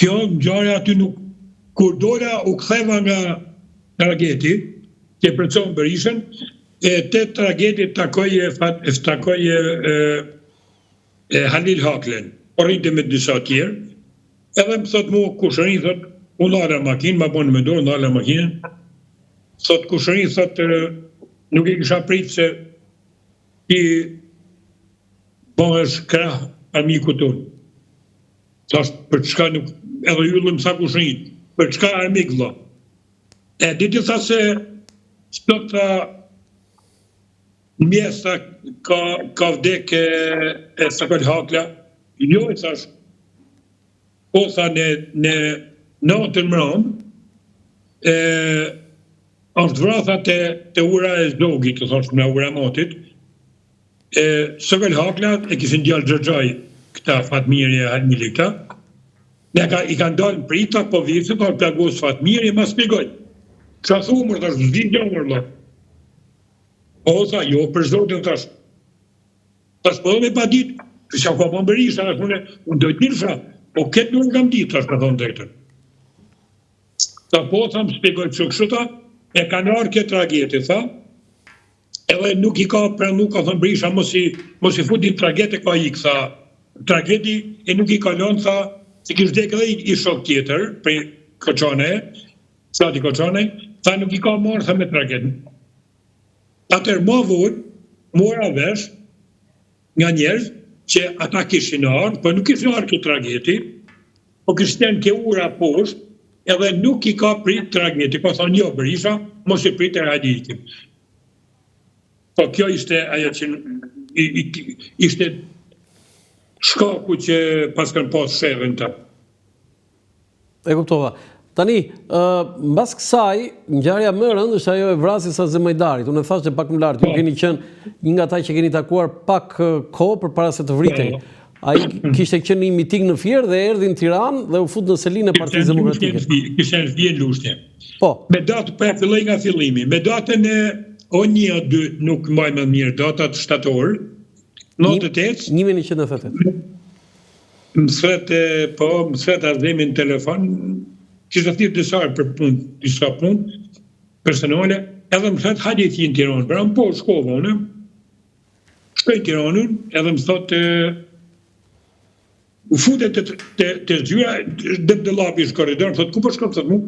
Kjo ngjarja aty nuk, kur dola u ktheva nga trageti, që përcon Berishën, e te trageti takoj Halil Haklen, rrinte me disa tjerë, edhe më thot mua Kushërin, thot, unë ala makinë, ma bonë me dorë, unë ala makinën, thot Kushërin, thot, nuk i kisha pritë se ti bëhesh krah armiku tonë. Thash, për çka nuk, edhe yllëm sa Kushërin, për çka armik vëlla. E diti tha se, sot tha, në mjesa ka vdek e Sakal Hakla, jo e thash, po tha në natën mram, është vratha të ura e Zdogit, të thash në ura motit, Sakal Hakla e kishin djallë Xhaxhaj, këta Fatmiri e Halmili këta, i kanë dalë në prita, po vjithë, ka plagos Fatmiri, ma spjegoj. Qa thumër, thash, zdin gjomër, la. O, tha, jo, për zotin, thash. Thash, po dhe me pa ditë, që ka po Berisha, unë dojtë mirësha, po këtë nuk kam ditë, thash, me thonë të këtër. Tha, po, tha, më spjegoj që këshuta, e kanë arë këtë trageti, tha, edhe nuk i ka pranu, ka thonë Berisha, mos i futin tragete, ka i këtha, tragedi, e nuk i kalon, tha, si kishtë dek edhe i shok tjetër, për Koçane, Sati Koçane, tha, nuk i ka marrë, tha, me tragedin. Atër ma vonë, mora vesh nga njerëz që ata kishin ardhë, po nuk kishin ardhë këtë tragedi, po kishten ke ura poshtë, edhe nuk i ka prit tragedi, po thonë jo Berisha, mos i prit e radikim. Po kjo ishte ajo që ishte shkaku që pas kanë pas shërën ta. E kuptova. Tani, mbas kësaj, ngjarja më e rëndë është ajo e vrasjes së Zemajdarit. Unë e thash që pak më lart, ju keni qenë një nga ata që keni takuar pak kohë përpara se të vritej. Ai kishte qenë një miting në Fier dhe erdhi në Tiranë dhe u fut në selinë e Partisë Demokratike. Kishte vjen lushte. Po. Me datë po filloi nga fillimi. Me datën e O1-2 nuk mbaj më mirë, datat shtator. 98. 1998. Më thret Azemi në telefon, kishte thirrë disa për punë, disa punë personale, edhe më thot hajde ti në Tiranë. Pra po shkova unë. Shkoj në Tiranë, edhe më thot u futet të zyra, dëllapi në korridor, thot ku po shkon, thot mu,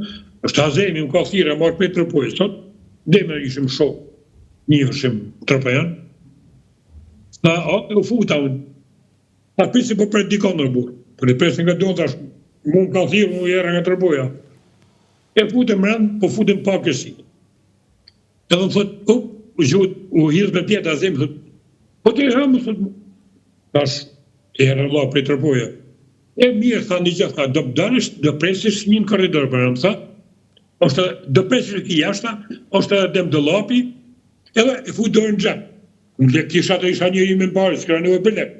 është Azemi, më ka thirrë, marr për tropojë, thot, deme ishim shok, njëfëshim tropojan. Tha, u futa unë. Ta prisi po predikon në burë, për e presin nga do, thash, mu ka thirë, mu jera nga tropoja. E futem rëndë, po futem pak e si. Edhe më thot, u hirë me pjetë Azemi, thot, po të e rëmë, thot, thash, e herë Allah për e tropoja. E mirë, tha një gjithë, tha, do presish një në korridor për rëmë, tha, do presish ki jashta, është edhe dem dëllapi, edhe e fu dorë në gjep. Në lek kisha të isha njëri me më pare, s'këra nëve për lek.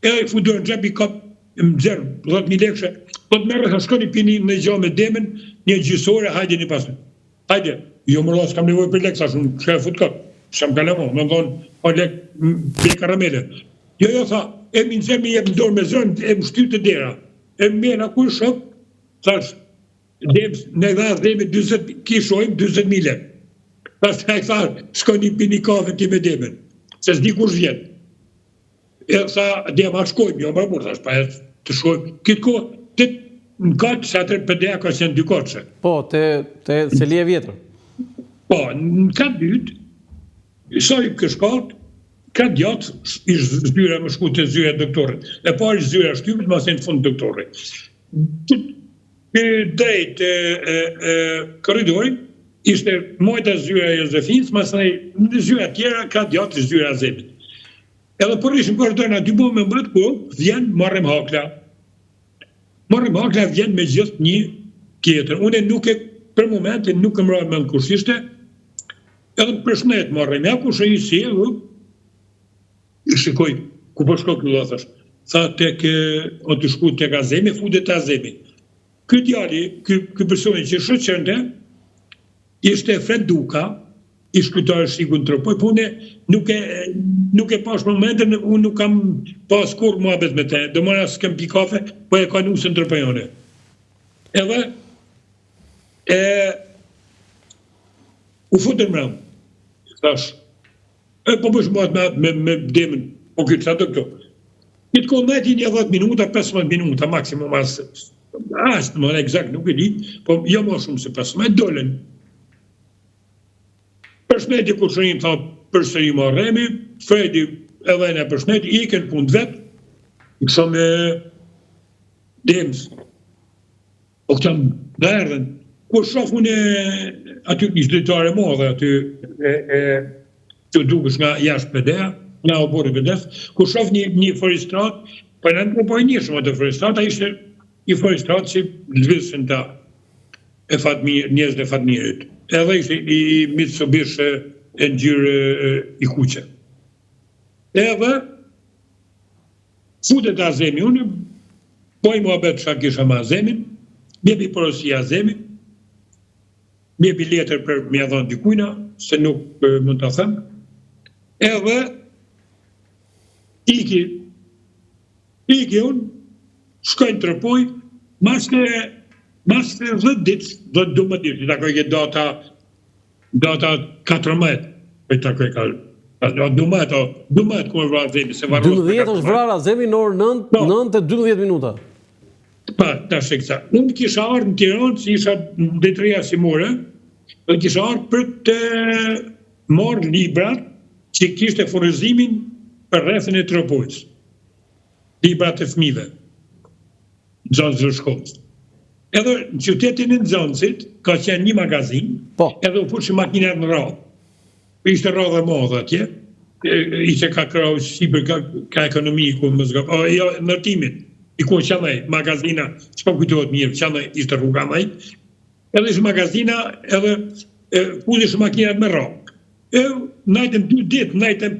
Edhe e fu dorë në gjep, i kap më gjerë, 10.000 lekshe, po të merë, shkoni pini në gjo me demen, një gjysore, hajde një pasën. Hajde, jo më rrasë kam nevoj për lek, sa shumë, shka e fut kap, sham kalemo, më ndonë, o lek, për karamele. Jo, tha, e më nëzër me jep në dorë me zërën, e më shtyr të dera. E më mena, kur shok, thash, në dha dhemi 20, kishojmë 20.000 lek. Thash, e thash, shkoni pini kafe ti me demen, se s'di kush vjen. E tha, dema shkojmë, jo më mërë, thash, pa e të shkojmë. Kitë kohë, të në katë, se atër për deja ka qenë 2 katëshe. Po, të seli e vjetër. Po, në katë dytë, sa i këshkatë, katë gjatë, ishtë zyra më shku të zyra doktorit. E pari zyra shtypit, ma se në fund doktorit. Për drejt korridori, ishte mojta zyra Jozefinës, ma se në zyra tjera, katë gjatë zyra Azemit. Edhe për ishëm korridori në 2 bo me mbët ku, vjen Marrem Hakla. Marrem Hakla vjen me gjithë një tjetër. Une nuk e, për momentin, nuk e mërë me në kush ishte, edhe përshnet Marrem Hakla, kush e i si e i shikoj, ku po shko këllu, thash. Tha, o të shku tek Azemi, fudet të Azemi. Ky djali, ky personi që shëqënde, ishte Fred Duka, i shkrytarë shikun të rëpoj, po nuk e pash momentin, unë nuk kam pas kur muhabet me te, do mëra s'kem pi kafe, po e ka nusën të rëpojone. Edhe u futën mbrëm. Thash, po bësh me demën, po këtë sa të këto. Këtë kohë nëjti një 10 minuta, 15 minuta maksimum, asë më në egzakt nuk e di, po jo më shumë se 15, dolen. Përshëndetje kushërim, tha përsëri më rremi, Fredi edhe në përshëndetje, iken punë vetë, i kësa me demës. O këta më erdhen, kur shof unë aty një shdetare modhe, aty që dukës nga jashtë PD-a, nga obori PD-s, kur shof një forestrat, për në në pojë njëshëm atë forestrat, a ishte një forestrat që lëvisën ta njëzë e Fatmirit. Edhe ishte i Mitsubish e ngjyrë i kuqe. Edhe futet Azemi, unë pojë mua betë që kisha ma Azemin, mjepi porosia Azemin, mjepi letër për mja dhënë dikujna, se nuk mund të thëmë, edhe iki unë, shkojnë të rëpoj, mas të 10 ditë, 12 ditë, i takoj ke data 14, i takoj ka 12 ku e vra Azemi, se varros 12 është vrarë Azemi në orë 9:12 minuta. Pa, ta shekësa. Unë kisha ardhë në Tiranë, si isha drejtoria simore, dhe kisha ardhë për të marrë librat që kishte furnizimin për rrethën e Tropojës. Librat e fëmijëve, Nxënës së shkollës. Edhe në qytetin e Nxënësit ka qenë një magazin, edhe u fushi makinat në radhë. Ishte radhë e madhe atje, ishte ka krahë sipër ka ekonomi ku më zgjat, jo ndërtimin. I ku qanaj magazina, që po kujtohet mirë, qanaj ishte rruga maj, edhe ishte magazina, edhe fudish makinat me radhë. Najtëm 2 ditë, najtëm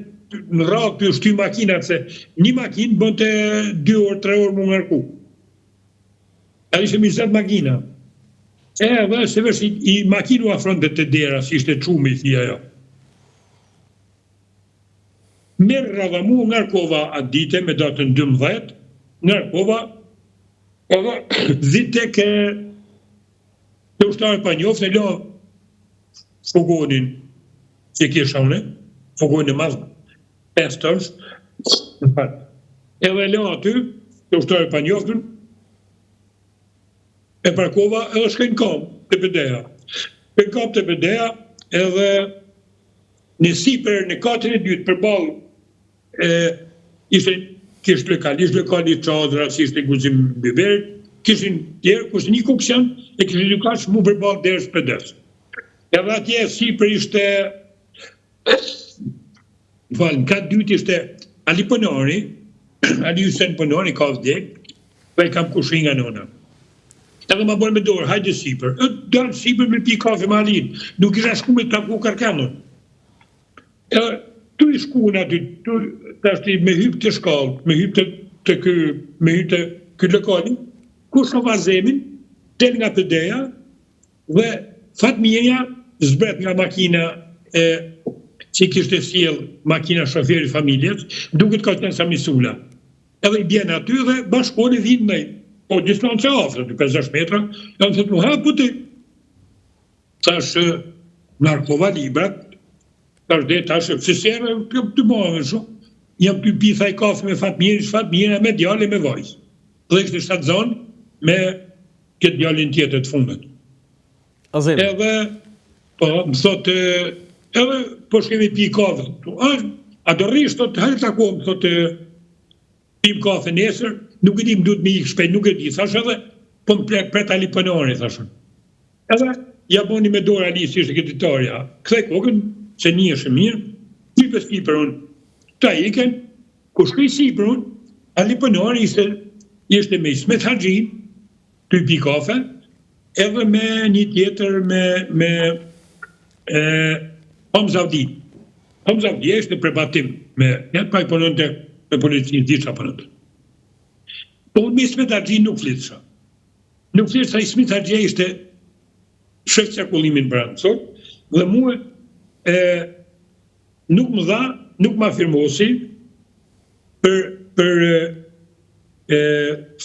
në radhë për shty makinat, se një makinë bënte 2 orë, 3 orë më ngarku. Edhe ishte 20 makina. Edhe se vesh i makinu afronte të dera, si ishte qumi, thia jo. Merë radha mu ngarkova atë dite me datën 12, ngarkova, edhe zite ke të ushtarë pa njoftë, e lo fogonin që kisha une, fogonin e madhë, 5 tërës, edhe lo aty, të ushtarë pa njoftën, e parkova edhe shkejnë kam të PD-a. Për kam të PD-a edhe në sipër në katën e dytë për balë, ishte kishtë lokali qadra, si ishte guzim biberit, kishin tjerë, kushtë një kukësjan, e kishin lukash mu për balë deres PD-s. Edhe atje sipër ishte, në katë dytë ishte Ali Ponari, Ali Hussein Ponari, ka vdek, dhe i kam kushin nga nona. Edhe ma bërë me dorë, hajde sipër. Dalë sipër me pi kafe me Alin, nuk isha shku me taku karkanën. Edhe tu i shku në aty, me hypë të shkallë, me hypë të këtë lokali, ku shofa Azemin, del nga PD-ja, dhe Fatmia zbret nga makina që kishte sjell makina shoferi familjes, duket ka qenë sa misula. Edhe i bjen aty dhe bashkoni vinë nëj. Po, distancë e afrë, 50 metra, janë thëtë mu, ha, puti. Tash, narkova librat, tash, fësere, të bëve shumë, jam të pi thaj kafe me Fatmira, me djale, me vajzë. Dhe kështë shtatë zonë, me këtë djalin tjetër të fundet. Edhe, po, më thotë, edhe, po shkemi pi kafe. A do rrisht, thotë, hajtë tako, më thotë, pim kafe nesër, nuk e di më duhet me ikë shpejt, nuk e di, thash edhe, po më pret Ali Ponari, thashën. Edhe, ja boni me dorë Ali, si ishte këtitarja, këthej kokën, se një është mirë, një për sipër unë, ta iken, ku shkoj sipër unë, Ali Ponari ishte me Ismet Haxhin, të i pi kafe, edhe me një tjetër me Hamza Avdi. Hamza Avdi ishte prebatim, jetë pa i pononte me policinë, disha pononte. Po me Ismet Haxhin nuk flitësha. Nuk flitësha, Ismet Haxhin ishte shef qarkullimin për ansor, dhe muë nuk më dha, nuk më afirmosi për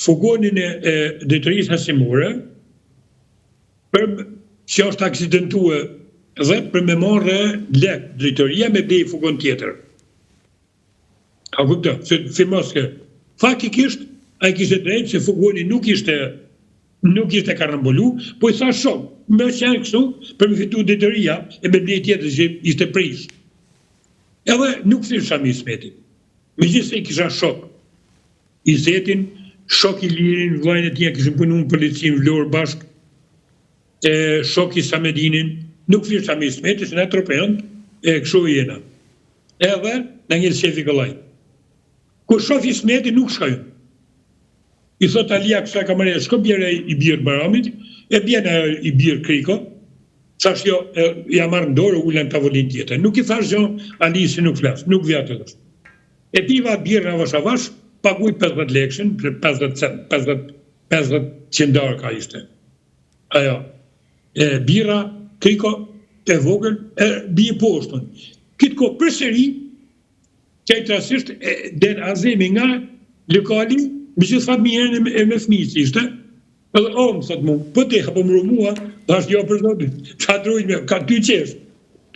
fugonin e drejtorisë hasimore, që është aksidentue dhe për me marrë lek drejtoria me blej fugon tjetër. A kupto, se firmos ke. Faktikisht, a i kishte drejt se fugoni nuk ishte karambolu, po i tha shok, më qenë kështu për me fitu drejtoria e me blej tjetër që ishte prish. Edhe nuk thirr Sami Ismetin. Megjithëse i kisha shok. Izetin, shok i Lirin, vllajën e tij kishin punuar në polici në Vlorë bashk. Shok i Samedinin, nuk thirr Sami Ismetin, se na tropejon e kështu jena. Edhe na ngel shefi kollaj. Kur shofi Ismetin nuk shkojnë. I thot Alia kësa kamarja, shko bjere i birë Baramit, e bjene i birë Kriko, thash jo, ja marrë në dorë, ullën tavolin tjetër. Nuk i thash jo, Ali si nuk flasë, nuk vjatë të dhështë. E piva birë në avash, paguj 50 lekshin, 50 qendarë ka ishte. Ajo, bira, Kriko, e vogël, bje poshtën. Kitë ko përsëri, qajtrasisht, den azemi nga lokali, me që thot mirën e me fëmijës ishte, edhe më thot mu, po te apo më rumua, thash jo për zotin, qa drujnë me, ka 2 qesh.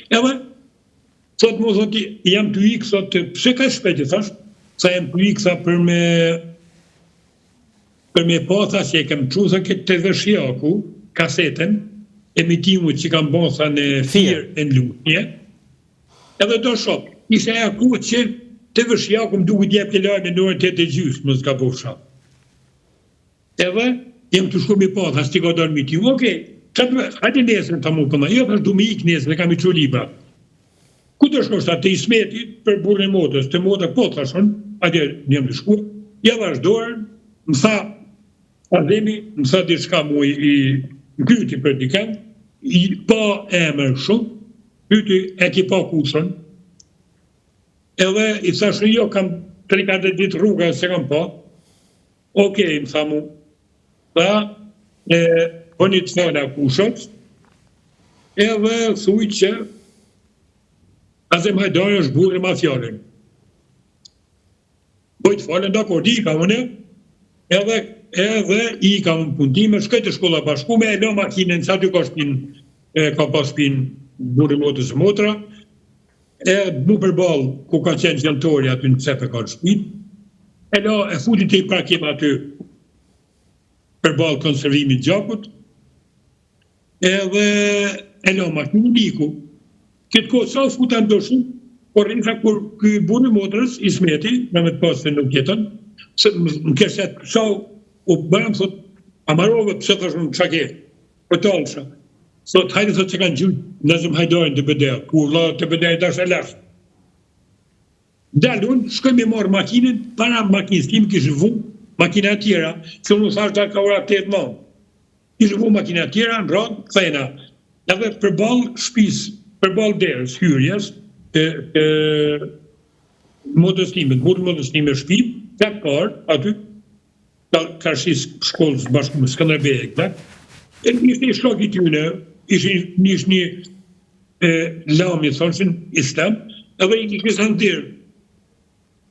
Edhe, thot mu, thot, jam të ikë, thot, pse ka shpeti, thash, sa jam të ikë, tha, për me po, thash, që e kem qu, tha, këtë të vëshjaku, kaseten, emitimu që kam bon, tha, në firë e në lutje, edhe do shok, ishe e aku që të vëshjaku më duke djep të lajme në orën 8:30, më s'ka po shak. Edhe, jem të shku mi po, tha, s'ti ka dorë mi ti, okej, hajde nesën të mu pëna, jo, thash du me ik nesën, e kam i qo libra. Ku të shkoshta të Ismeti për burën e motës, të mota po thashon, hajde njëm të shku, ja vazhdojnë, më tha, Ademi, më tha diçka mu i pyti për dikën, i pa emër shumë, pyti e ki pa kushën, edhe i thashë jo, kam 3-4 ditë rruga se kam pa, okej, më tha mu, tha, po një të fona kushët, edhe thuj që Azem Hajdari është burë ma fjallin. Po i të falen da kordi, i ka mëne, edhe i ka më puntime, shkaj të shkolla bashkume, e lo makinen, sa ty ka pas pin burë motës motra, e mu përbal, ku ka qenë gjëntori aty në cepe ka në shpin, e lo e futit e i prakim aty përbal konservimit gjakut, edhe e lo makinin liku. Këtë kohë sa futa ndoshin, por rinfa kur këj burë motrës, Ismeti, me me të pasë të nuk jetën, më kërset sa u bëram, thot, amarove pëse të shumë qake, për të alësha. Thot, hajde thot që kanë gjyë, nëzëm hajdorin të bëdea, kur la të bëdea dash e lashë. Dalun, shkoj me marë makinin, para makinës tim kishë vu, makina tjera, që unë thash da ka ora 8 manë. Kishë vu makina tjera, në radë, thena, edhe përbal shpisë, përbal derës, hyrjes, modestimet, burë modestime shpip, të karë, aty, ka shqis shkollës bashkumë, Skanderbej, e ishte i shkak i tyne, ishte një lami, thonshin, islam, edhe i kësë ndirë.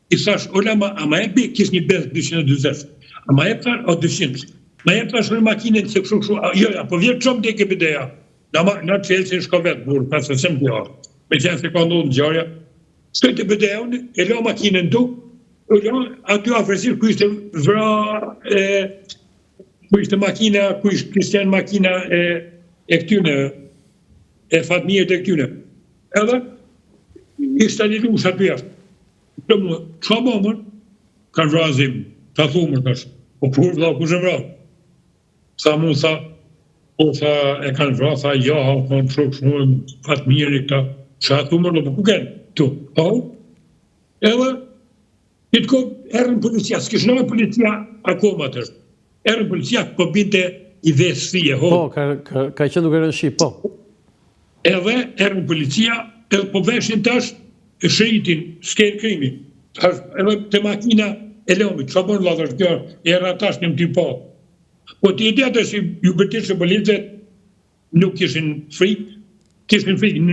I thash, ola, ama e be, kis një bez 220, ama e thar, o 200, ma e thash në makinen, se këshu, jo, apo vjerë qëmë dhe ke bideja, në qelë se shko vetë burë, pasë se më kjarë, me qenë se ka ndonë në gjarja, s'koj të bëdeun, e lo makinen tu, aty afresir ku ishte vra, ku ishte makina, ku ishte Kristian makina e këtyne, e Fatmijet e këtyne. Edhe, ishte alilu sa të jashtë. Të mu, qa bomër? Kanë vrazim, ta thumër tash, po kur vla, ku shë vra? Sa mu, sa, po tha, e kanë vra, tha, ja, kanë shumë, Fatmijet e këta, qa thumër, në ku kënë? Tu, au? Edhe, këtë kohë, erën policia, s'kish në policia akoma të është. Erën policia, po binte i vesë fije, ho. Po, ka qenë duke rënë Shqip, po. Edhe, erën policia, edhe po veshin tash, e shëritin, s'kejnë krimi. Edhe të makina e lomit, që bon ladrë kjo, e ratash një më ty po. Po të ideja të si ju bërtir që policet nuk kishin frikë,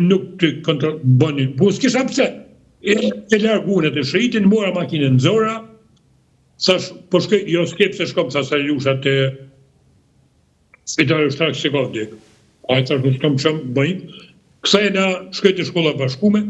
nuk të kontrolbonin. Po s'kisha pëse. E largunet e shëritin, mora makinën në zora, thash, po shkej, jo s'kep se shkom, thash, sa lusha të Fitare shtak se ka vdek. A e thash nuk kam çam bëj. Kësaj na shkoj te shkolla bashkume,